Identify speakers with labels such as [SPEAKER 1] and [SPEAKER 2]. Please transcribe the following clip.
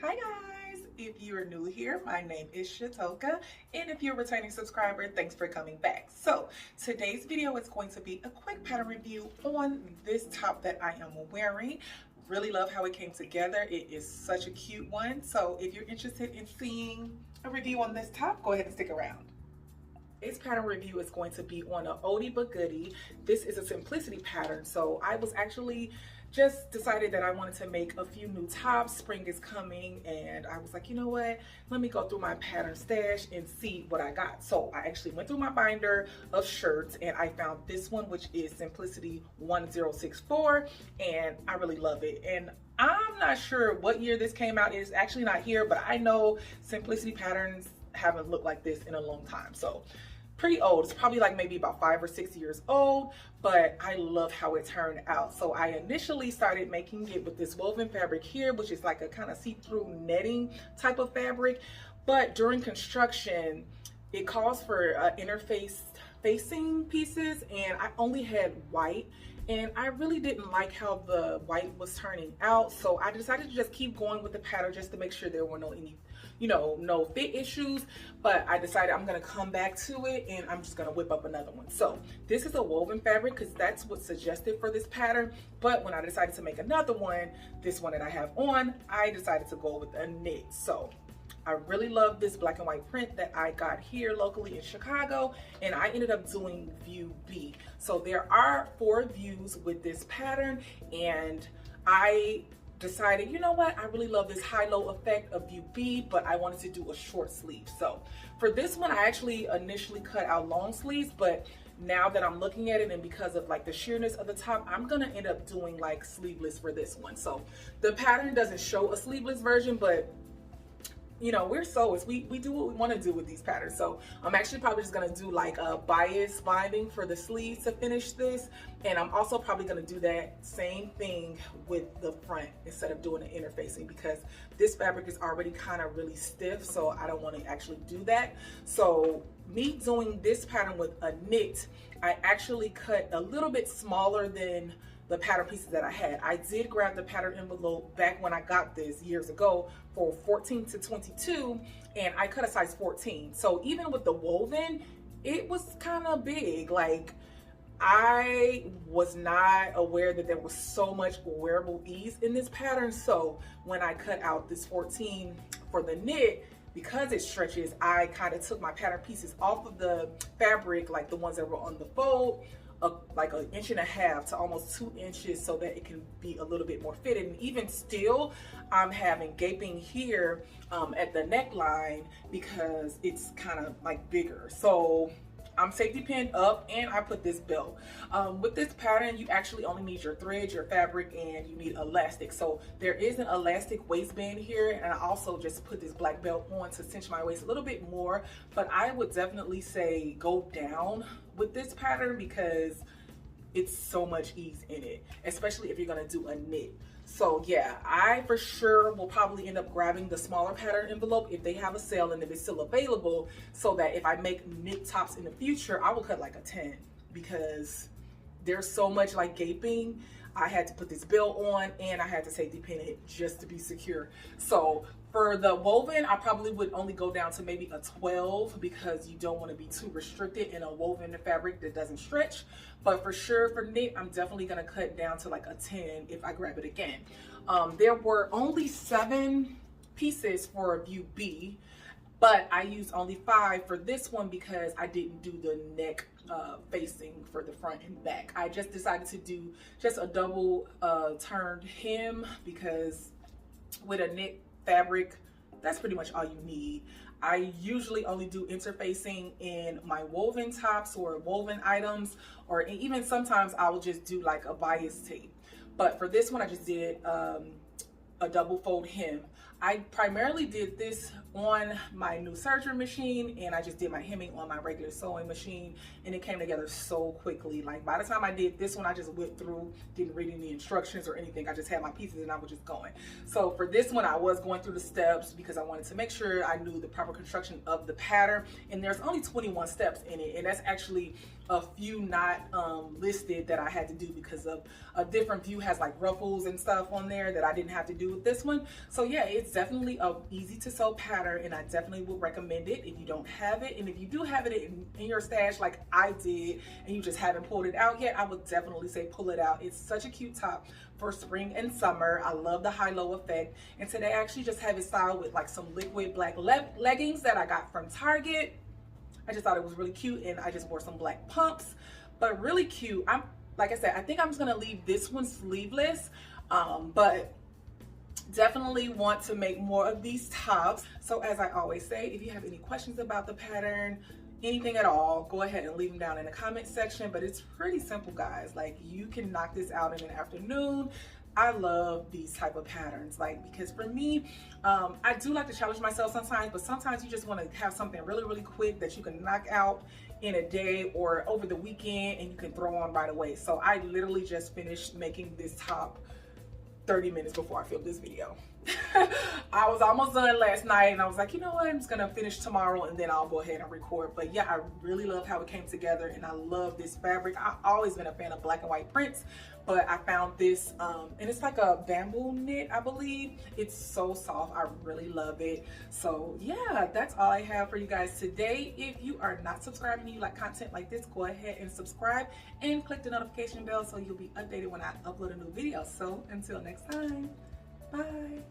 [SPEAKER 1] Hi guys! If you are new here, my name is Shatoka, and if you're a returning subscriber, thanks for coming back. So today's video is going to be a quick pattern review on this top that I am wearing. Really love how it came together. It is such a cute one. So if you're interested in seeing a review on this top, go ahead and stick around. Today's pattern review is going to be on an oldie but goodie. This is a simplicity pattern. So I was actually just decided that I wanted to make a few new tops. Spring is coming and I was like, you know what? Let me go through my pattern stash and see what I got. So I actually went through my binder of shirts and I found this one, which is Simplicity 1064, and I really love it. And I'm not sure what year this came out. It's actually not here, but I know Simplicity patterns haven't looked like this in a long time. So pretty old. It's probably like maybe about 5 or 6 years old, but I love how it turned out. So I initially started making it with this woven fabric here, which is like a kind of see-through netting type of fabric. But during construction, it calls for interface facing pieces, and I only had white. And I really didn't like how the white was turning out. So I decided to just keep going with the pattern just to make sure there were no fit issues. But I decided I'm gonna come back to it and I'm just gonna whip up another one. So this is a woven fabric because that's what's suggested for this pattern. But when I decided to make another one, this one that I have on, I decided to go with a knit. So I really love this black and white print that I got here locally in Chicago, and I ended up doing view B. So there are 4 views with this pattern, and I decided, you know what, I really love this high-low effect of view B, but I wanted to do a short sleeve. So for this one, I actually initially cut out long sleeves, but now that I'm looking at it and because of like the sheerness of the top, I'm gonna end up doing like sleeveless for this one. So the pattern doesn't show a sleeveless version, but you know, we're sewists. We do what we want to do with these patterns. So I'm actually probably just going to do like a bias binding for the sleeves to finish this. And I'm also probably going to do that same thing with the front instead of doing the interfacing, because this fabric is already kind of really stiff. So I don't want to actually do that. So me doing this pattern with a knit, I actually cut a little bit smaller than the pattern pieces that I had. I did grab the pattern envelope back when I got this years ago for 14 to 22, and I cut a size 14. So even with the woven, it was kind of big. Like, I was not aware that there was so much wearable ease in this pattern. So when I cut out this 14 for the knit, because it stretches, I kind of took my pattern pieces off of the fabric, like the ones that were on the fold, like 1.5 inches to almost 2 inches, so that it can be a little bit more fitted. And even still, I'm having gaping here at the neckline because it's kind of like bigger. So I'm safety pinned up, and I put this belt. With this pattern, you actually only need your thread, your fabric, and you need elastic. So there is an elastic waistband here, and I also just put this black belt on to cinch my waist a little bit more. But I would definitely say go down with this pattern because it's so much ease in it, especially if you're gonna do a knit. So yeah, I for sure will probably end up grabbing the smaller pattern envelope if they have a sale and if it's still available, so that if I make knit tops in the future, I will cut like a 10, because there's so much like gaping. I had to put this belt on and I had to safety pin it just to be secure. So for the woven, I probably would only go down to maybe a 12, because you don't want to be too restricted in a woven fabric that doesn't stretch. But for sure for knit, I'm definitely going to cut down to like a 10 if I grab it again. There were only 7 pieces for view B, but I used only 5 for this one because I didn't do the neck facing for the front and back. I just decided to do just a double turned hem, because with a knit fabric, that's pretty much all you need. I usually only do interfacing in my woven tops or woven items, or even sometimes I will just do like a bias tape. But for this one, I just did a double fold hem. I primarily did this on my new surgery machine, and I just did my hemming on my regular sewing machine, and it came together so quickly. Like by the time I did this one, I just whipped through, didn't read any instructions or anything. I just had my pieces and I was just going. So for this one, I was going through the steps because I wanted to make sure I knew the proper construction of the pattern, and there's only 21 steps in it, and that's actually a few not listed that I had to do because of a different view has like ruffles and stuff on there that I didn't have to do with this one. So yeah, it's definitely a easy to sew pattern, and I definitely would recommend it if you don't have it. And if you do have it in your stash like I did and you just haven't pulled it out yet, I would definitely say pull it out. It's such a cute top for spring and summer. I love the high-low effect. And today I actually just have it styled with like some liquid black leggings that I got from Target. I just thought it was really cute, and I just wore some black pumps, but really cute. Like I said, I think I'm just gonna leave this one sleeveless, but definitely want to make more of these tops. So as I always say, if you have any questions about the pattern, anything at all, go ahead and leave them down in the comment section. But it's pretty simple, guys. Like, you can knock this out in an afternoon. I love these type of patterns, like, because for me, I do like to challenge myself sometimes, but sometimes you just want to have something really, really quick that you can knock out in a day or over the weekend and you can throw on right away. So I literally just finished making this top 30 minutes before I filmed this video. I was almost done last night, and I was like, you know what, I'm just gonna finish tomorrow and then I'll go ahead and record. But yeah, I really love how it came together, and I love this fabric. I've always been a fan of black and white prints, but I found this and it's like a bamboo knit, I believe. It's so soft. I really love it. So yeah, that's all I have for you guys today. If you are not subscribed and you like content like this, go ahead and subscribe and click the notification bell so you'll be updated when I upload a new video. So until next time, bye.